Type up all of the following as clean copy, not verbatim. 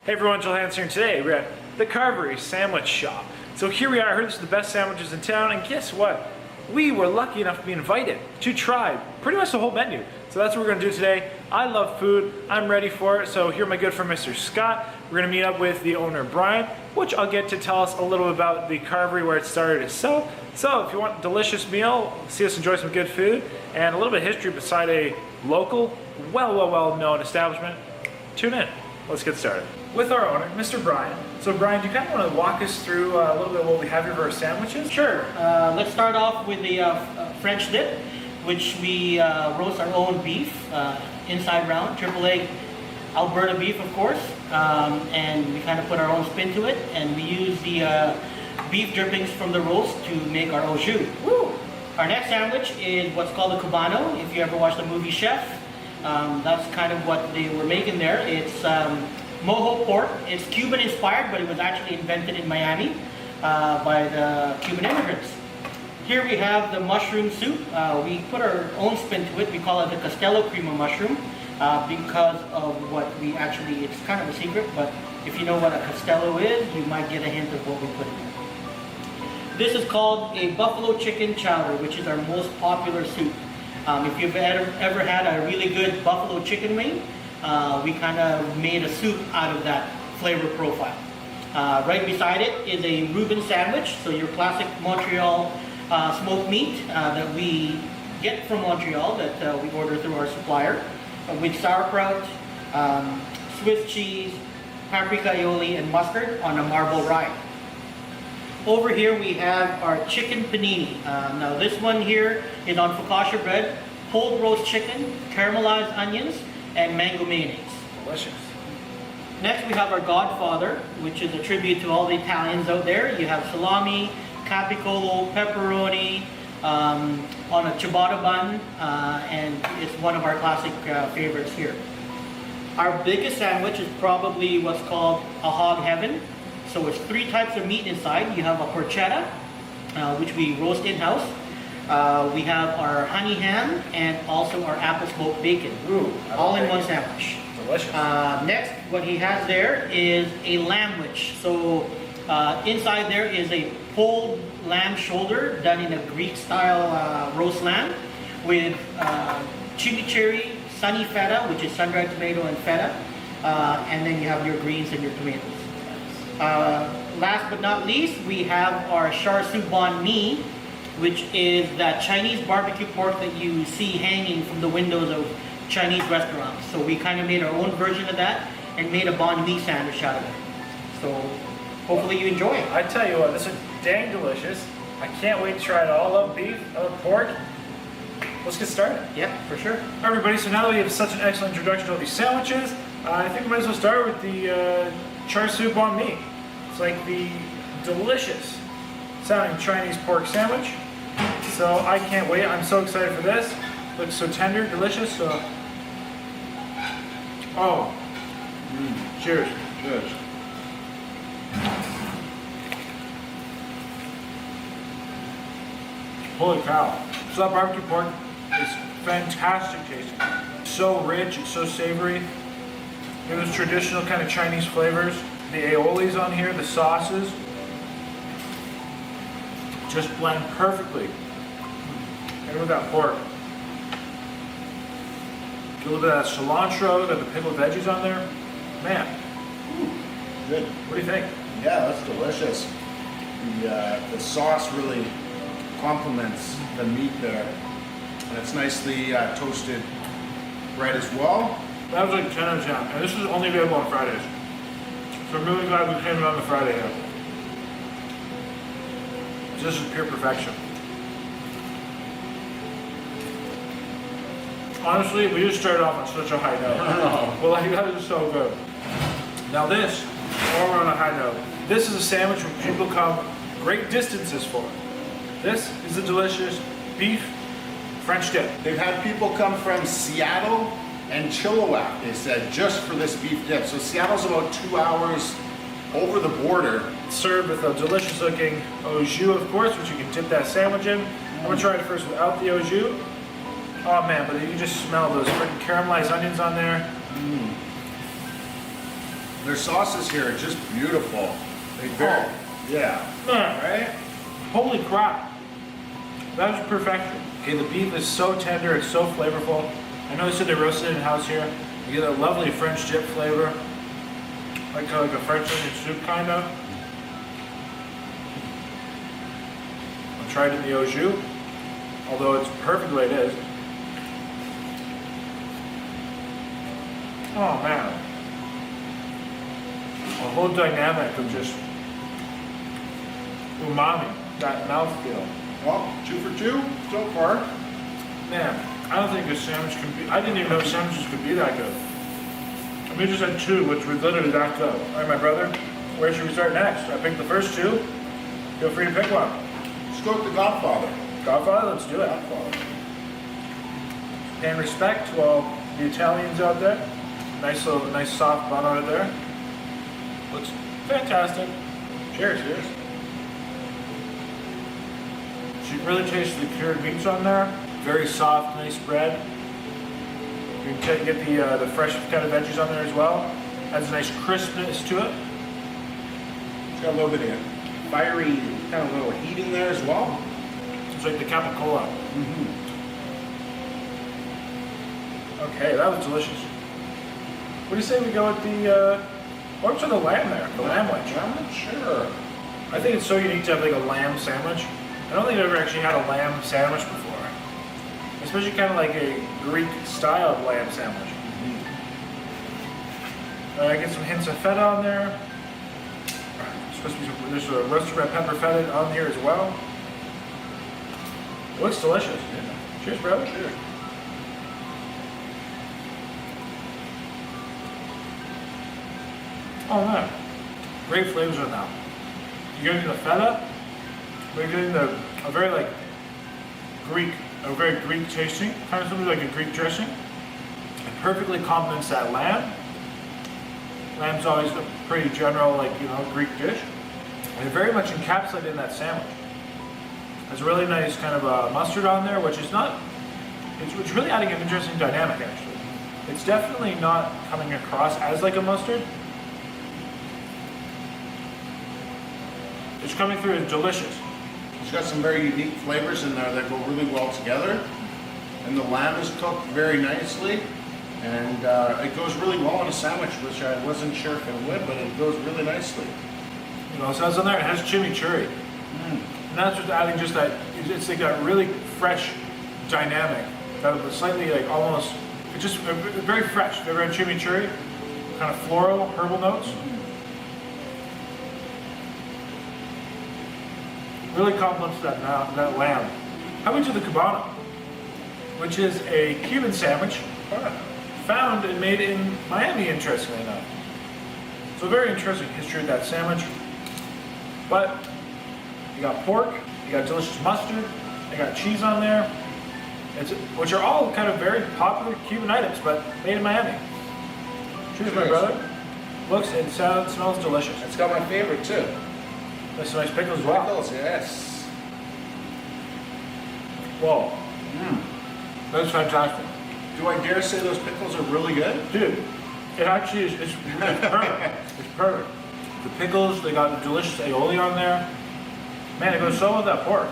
Hey everyone, Joel Hans here, and today we're at the Carvery sandwich shop. So here we are. I heard this is the best sandwiches in town, and guess what? We were lucky enough to be invited to try pretty much the whole menu. So that's what we're gonna do today. I love food, I'm ready for it. So here my good friend Mr. Scott. We're gonna meet up with the owner Brian, which I'll get to tell us a little bit about the Carvery, where it started itself. So if you want a delicious meal, see us enjoy some good food, and a little bit of history beside a local, well known establishment, tune in. Let's get started. With our owner, Mr. Brian. So Brian, do you kind of want to walk us through a little bit of what we have here for our sandwiches? Sure. Let's start off with the French dip, which we roast our own beef, inside round, triple egg Alberta beef, of course, and we kind of put our own spin to it, and we use the beef drippings from the roast to make our au jus. Woo! Our next sandwich is what's called a cubano. If you ever watched the movie Chef, that's kind of what they were making there. It's mojo pork. It's Cuban inspired, but it was actually invented in Miami by the Cuban immigrants. Here we have the mushroom soup. We put our own spin to it. We call it the Castello cream of mushroom because of what we actually, it's kind of a secret, but if you know what a Castello is, you might get a hint of what we put in it. This is called a buffalo chicken chowder, which is our most popular soup. If you've ever had a really good buffalo chicken wing, we kind of made a soup out of that flavor profile. Right beside it is a Reuben sandwich, so your classic Montreal smoked meat that we get from Montreal, that we order through our supplier, with sauerkraut, Swiss cheese, paprika aioli, and mustard on a marble rye. Over here we have our chicken panini. Now this one here is on focaccia bread, cold roast chicken, caramelized onions, and mango mayonnaise. Delicious. Next we have our Godfather, which is a tribute to all the Italians out there. You have salami, capicolo, pepperoni, on a ciabatta bun, and it's one of our classic favorites here. Our biggest sandwich is probably what's called a hog heaven. So it's 3 types of meat inside. You have a porchetta, which we roast in-house. We have our honey ham and also our apple smoked bacon. Ooh, all in one sandwich. Delicious. Next, what he has there is a lamb-wich. So inside there is a pulled lamb shoulder done in a Greek-style roast lamb with chimichurri, sunny feta, which is sun-dried tomato and feta, and then you have your greens and your tomatoes. Last but not least, we have our char siu banh mi, which is that Chinese barbecue pork that you see hanging from the windows of Chinese restaurants. So we kind of made our own version of that and made a banh mi sandwich out of it. So hopefully you enjoy it. I tell you what, this is dang delicious. I can't wait to try it all. I love beef, I love pork. Let's get started. Yeah, for sure. All right, everybody, so now that we have such an excellent introduction to all these sandwiches, I think we might as well start with the char siu banh mi. It's like the delicious sounding Chinese pork sandwich. So I can't wait. I'm so excited for this. Looks so tender, delicious. So, oh, cheers. Cheers. Holy cow! So that barbecue pork is fantastic tasting. So rich, it's so savory. Those traditional kind of Chinese flavors. The aiolis on here, the sauces, just blend perfectly. And with that pork. Get a little bit of that cilantro, got the pickled veggies on there. Man, Good. what do you think? Yeah, that's delicious. The sauce really complements the meat there. And it's nicely toasted bread as well. That was like 10 out of 10. And this is only available on Fridays. So I'm really glad we came in on the Friday here. This is pure perfection. Honestly, we just started off on such a high note. Well, like, that is so good. Now this, while we're on a high note, this is a sandwich where people come great distances for. This is a delicious beef French dip. They've had people come from Seattle and Chilliwack, they said, just for this beef dip. So Seattle's about 2 hours over the border. Served with a delicious looking au jus, of course, which you can dip that sandwich in. I'm gonna try it first without the au jus. Oh man, but you just smell those freaking caramelized onions on there. Their sauces here are just beautiful. They very, yeah. Right? Holy crap. That was perfection. Okay, the beef is so tender, it's so flavorful. I know they said they roasted it in-house here. You get a lovely French dip flavor. Like a French onion soup, kind of. I tried it in the au jus, although it's perfect the way it is. Oh man. A whole dynamic of just umami, that mouthfeel. Well, 2 for 2 so far. Man, I don't think a sandwich can be, I didn't even know sandwiches could be that good. And we just had 2, which were literally that good. All right, my brother, where should we start next? I picked the first 2. Feel free to pick one. Let's go with the Godfather. Godfather, let's do it. Godfather. Paying respect to all the Italians out there. Nice little, nice soft bun on it there. Looks fantastic. Cheers, cheers. So you can really taste the cured meats on there. Very soft, nice bread. You can get the fresh kind of veggies on there as well. Adds a nice crispness to it. It's got a little bit of fiery, kind of little heat in there as well. It's like the capicola. Okay, that was delicious. What do you say we go with the, what's the lamb there? The lamb wedge. I'm not sure. I think it's so unique to have like a lamb sandwich. I don't think I've ever actually had a lamb sandwich before. Especially kind of like a Greek style of lamb sandwich. I get some hints of feta on there. Supposed to be some, there's a roasted red pepper feta on here as well. It looks delicious. Yeah. Cheers, brother. Cheers. Oh man, great flavors on that. You're getting the feta, but you're getting a very like Greek, a very Greek tasting, kind of something like a Greek dressing. It perfectly complements that lamb. Lamb's always a pretty general, like, you know, Greek dish. And it very much encapsulated in that sandwich. There's a really nice kind of mustard on there, which is not, it's really adding an interesting dynamic actually. It's definitely not coming across as like a mustard. It's coming through as delicious. It's got some very unique flavors in there that go really well together. And the lamb is cooked very nicely. And it goes really well in a sandwich, which I wasn't sure if it would, but it goes really nicely. You know, it says on there, it has chimichurri. And that's just adding just that, it's like a really fresh dynamic. That was slightly like almost, it's just very fresh. They've got chimichurri, kind of floral, herbal notes. Really complements that lamb. How about to the cabana, which is a Cuban sandwich found and made in Miami, interestingly enough. So very interesting history of that sandwich. But you got pork, you got delicious mustard, you got cheese on there, which are all kind of very popular Cuban items, but made in Miami. Cheers, my brother. Looks and sounds, smells delicious. It's got my favorite too. There's some nice pickles as well. Pickles, yes. Whoa. That's fantastic. Do I dare say those pickles are really good? Dude, it actually is, it's perfect. It's perfect. The pickles, they got the delicious aioli on there. Man, it goes so well with that pork.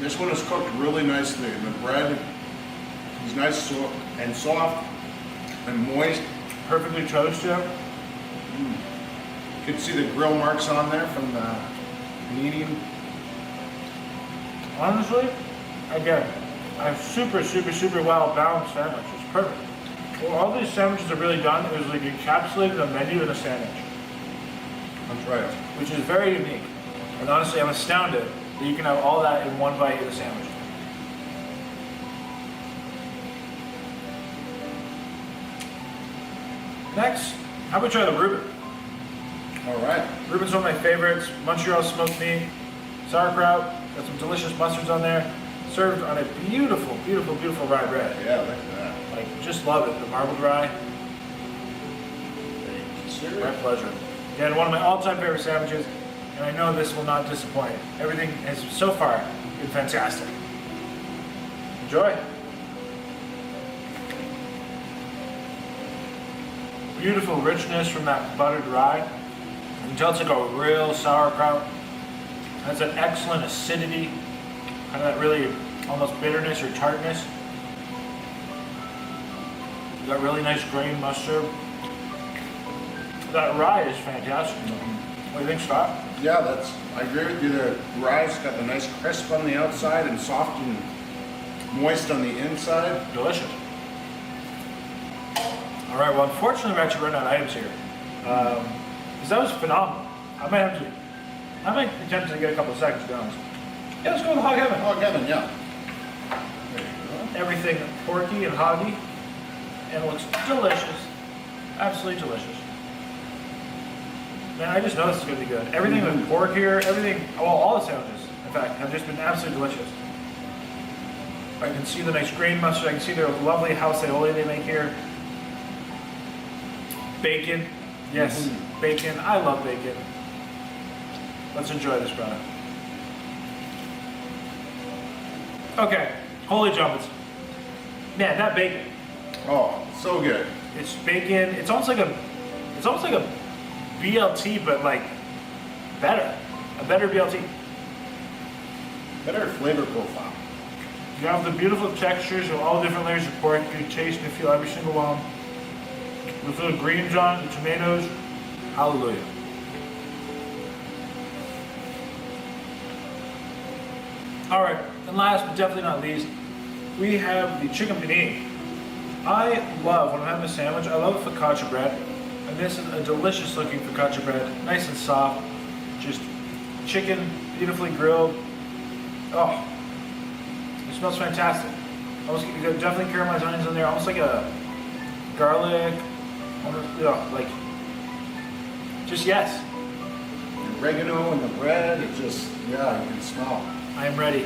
This one is cooked really nicely. And the bread is nice and soft and moist. Perfectly toasted. You can see the grill marks on there from the Canadian. Honestly, again, a super, super, super well balanced sandwich. It's perfect. Well, all these sandwiches are really done. It was like encapsulated the menu in a sandwich. That's right. Which is very unique. And honestly, I'm astounded that you can have all that in one bite of the sandwich. Next, how about we try the Reuben? All right. Reuben's one of my favorites. Montreal smoked meat, sauerkraut, got some delicious mustards on there. Served on a beautiful, beautiful, beautiful rye bread. Yeah, look at that. Like, just love it. The marbled rye. My pleasure. Again, one of my all-time favorite sandwiches, and I know this will not disappoint. Everything has so far been fantastic. Enjoy. beautiful richness from that buttered rye. You can tell it's like a real sauerkraut. It has an excellent acidity, kind of that really almost bitterness or tartness. You got really nice grain mustard. That rye is fantastic. What do you think, Scott? Yeah, I agree with you. The rye's got the nice crisp on the outside and soft and moist on the inside. Delicious. All right, well, unfortunately, we're actually running out of items here. Because that was phenomenal. I might attempt to get a couple of seconds, to be honest. Yeah, let's go with Hog Heaven. Oh, Kevin, yeah. There you go. Everything porky and hoggy, and it looks delicious. Absolutely delicious. Man, I just know this is going to be good. Everything with pork here, everything, well, all the sandwiches, in fact, have just been absolutely delicious. I can see the nice grain mustard. I can see their lovely house aioli they make here. Bacon. Yes, bacon. I love bacon. Let's enjoy this, brother. Okay, holy jumpers. Man, that bacon. Oh, so good. It's bacon. It's almost like a BLT, but like better. A better BLT. Better flavor profile. You have the beautiful textures of all the different layers of pork. You taste and feel every single one. With little greens on it, the tomatoes. Hallelujah. All right, and last but definitely not least, we have the chicken panini. I love, when I'm having a sandwich, I love focaccia bread. And this is a delicious looking focaccia bread, nice and soft. Just chicken, beautifully grilled. Oh, it smells fantastic. Almost, you got definitely caramelized onions in there, almost like a garlic, like, just yes. The oregano and the bread, it just, yeah, you can smell. I am ready.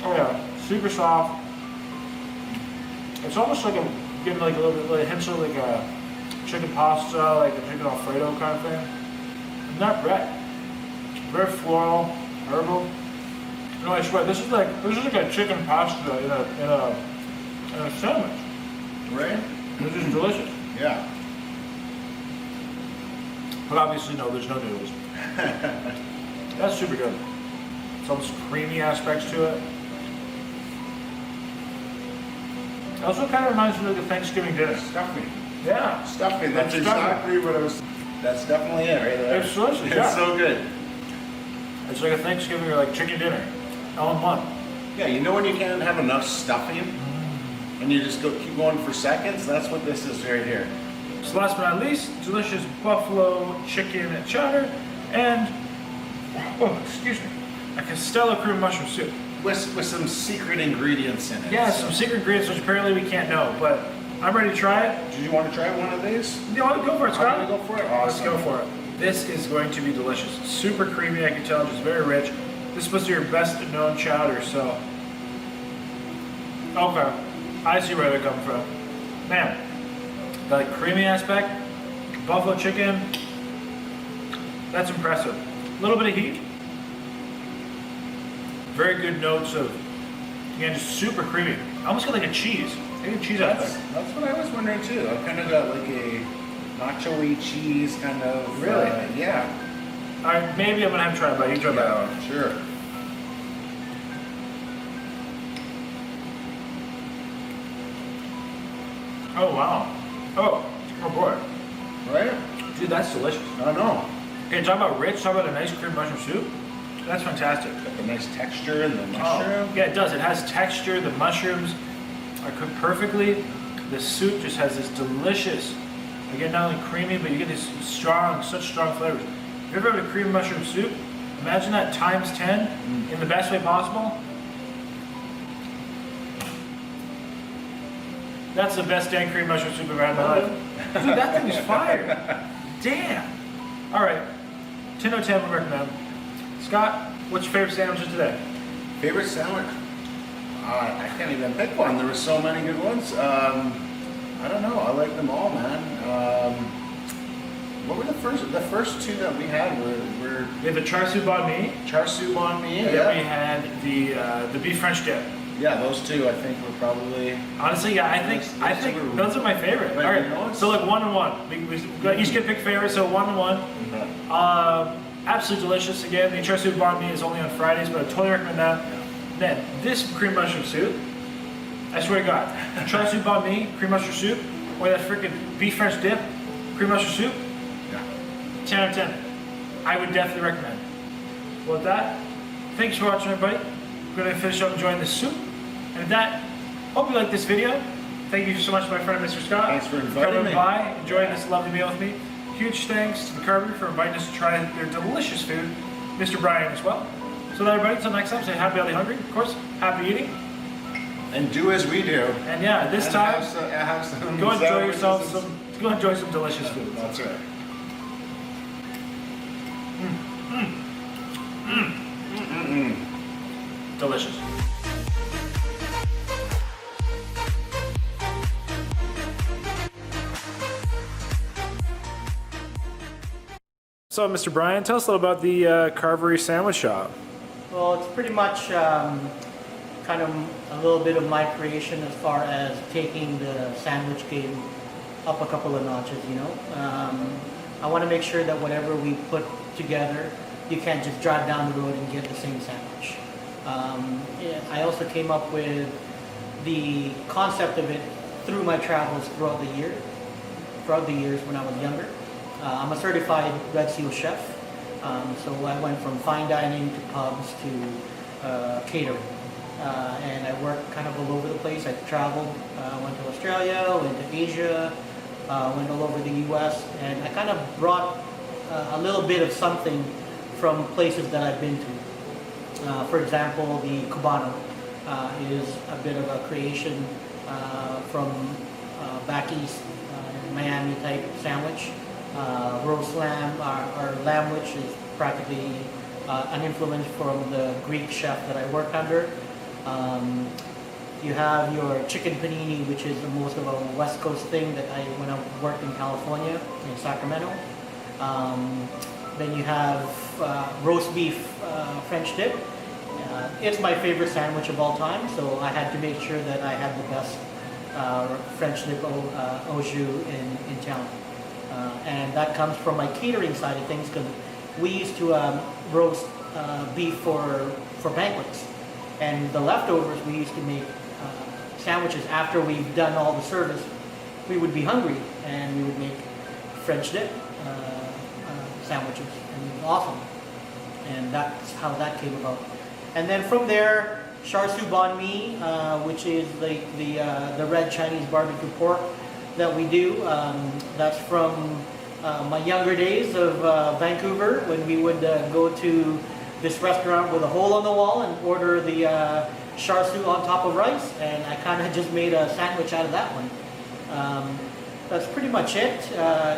Oh yeah, super soft. It's almost like I'm getting like a little bit, like hints of like a chicken pasta, like a chicken Alfredo kind of thing. And that bread, very floral, herbal. No, I swear, this is like a chicken pasta in a sandwich. Right? This is delicious. Yeah. But obviously, no, there's no noodles. That's super good. Some creamy aspects to it. It also kind of reminds me of the Thanksgiving dinner. Stuffing. Yeah. Stuffing, that's Stuffing. exactly what I was, that's definitely it right there. It's delicious, It's yeah. so good. It's like a Thanksgiving or like chicken dinner, all in one. Yeah, you know when you can't have enough stuffing and you just keep going for seconds? That's what this is right here. So last but not least, delicious buffalo chicken chowder and, oh, excuse me, a Castello cream mushroom soup. With some secret ingredients in it. Yeah, some secret ingredients which apparently we can't know, but I'm ready to try it. Did you want to try one of these? You want to go for it, Scott? I'm gonna go for it. Let's Awesome. go for it. This is going to be delicious. Super creamy, I can tell, just very rich. This is supposed to be your best known chowder, so. Okay, I see where they're coming from. Man, the like, creamy aspect, buffalo chicken, that's impressive. A little bit of heat. Very good notes of, again, just super creamy. Almost got like a cheese. Like a cheese aspect. That's what I was wondering too. I kind of got like a nacho-y cheese kind of. Really? Yeah. All right, maybe I'm gonna have to try it, but you try it. Yeah, sure. Oh wow. Oh boy. Right? Dude, that's delicious. I know. Okay, talk about rich, talk about a nice cream mushroom soup. That's fantastic. Got the nice texture and the mushroom. Oh, yeah, it does. It has texture. The mushrooms are cooked perfectly. The soup just has this delicious, again, not only creamy, but you get this strong, such strong flavors. If you ever had a cream mushroom soup, imagine that times 10 in the best way possible. That's the best dang cream mushroom soup I've ever had in my life. Dude, that thing is fire. Damn. All right. 10 out of 10 would recommend. Scott, what's your favorite sandwich of today? Favorite sandwich? I can't even pick one. There were so many good ones. I don't know. I like them all, man. What were the first? The first two that we had were We had the char siu banh mi. char siu banh mi. And then we had the beef French dip. Yeah, those two I think were probably. Honestly, yeah, I Those think two were- those are my favorite. Right, All you know right, what? so like 1 and 1. We each get to pick favorite, so 1 and 1. Absolutely delicious. Again, the char siu banh mi is only on Fridays, but I totally recommend that. Then this cream mushroom soup, I swear to God, char siu banh mi, cream mushroom soup, or that freaking beef French dip, cream mushroom soup, Yeah. 10 out of 10. I would definitely recommend. Well, with that, thanks for watching, everybody. We're going to finish up enjoying this soup. And with that, hope you liked this video. Thank you so much to my friend, Mr. Scott. Thanks for inviting coming me. by, enjoying this lovely meal with me. Huge thanks to the Carvery for inviting us to try their delicious food. Mr. Brian as well. So that, everybody, until next time, stay happy, healthy, hungry. Of course, happy eating. And do as we do. And yeah, this And time, have some go enjoy sandwiches yourself and- go enjoy some delicious food. That's right. Delicious. So, Mr. Brian, tell us a little about the Carvery Sandwich Shop. Well, it's pretty much kind of a little bit of my creation as far as taking the sandwich game up a couple of notches, you know. I want to make sure that whatever we put together, you can't just drive down the road and get the same sandwich. Yeah, I also came up with the concept of it through my travels throughout the years when I was younger. I'm a certified Red Seal chef, so I went from fine dining to pubs to catering. And I worked kind of all over the place. I traveled, went to Australia, went to Asia, went all over the US, and I kind of brought a little bit of something from places that I've been to. For example, the Cubano is a bit of a creation from back east, Miami type sandwich. Roast lamb, or lamb, which is practically an influence from the Greek chef that I worked under. You have your chicken panini, which is the most of a West Coast thing that when I worked in California, in Sacramento. Then you have roast beef French dip. It's my favorite sandwich of all time, so I had to make sure that I had the best French dip au jus in town. And that comes from my catering side of things, because we used to roast beef for banquets. And the leftovers, we used to make sandwiches after we've done all the service. We would be hungry, and we would make French dip sandwiches, and it was awesome. And that's how that came about. And then from there, char siu banh mi, which is the red Chinese barbecue pork that we do. That's from my younger days of Vancouver, when we would go to this restaurant with a hole in the wall and order the char siu on top of rice, and I kind of just made a sandwich out of that one. That's pretty much it.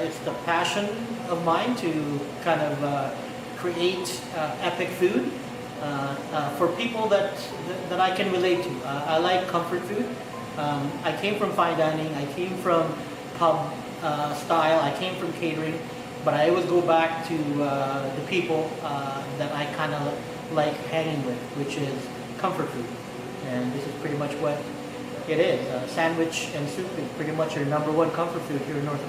It's the passion of mine to kind of create epic food for people that I can relate to. I like comfort food. I came from fine dining, I came from pub style, I came from catering, but I always go back to the people that I kind of like hanging with, which is comfort food. And this is pretty much what it is. Sandwich and soup is pretty much your #1 comfort food here in North America.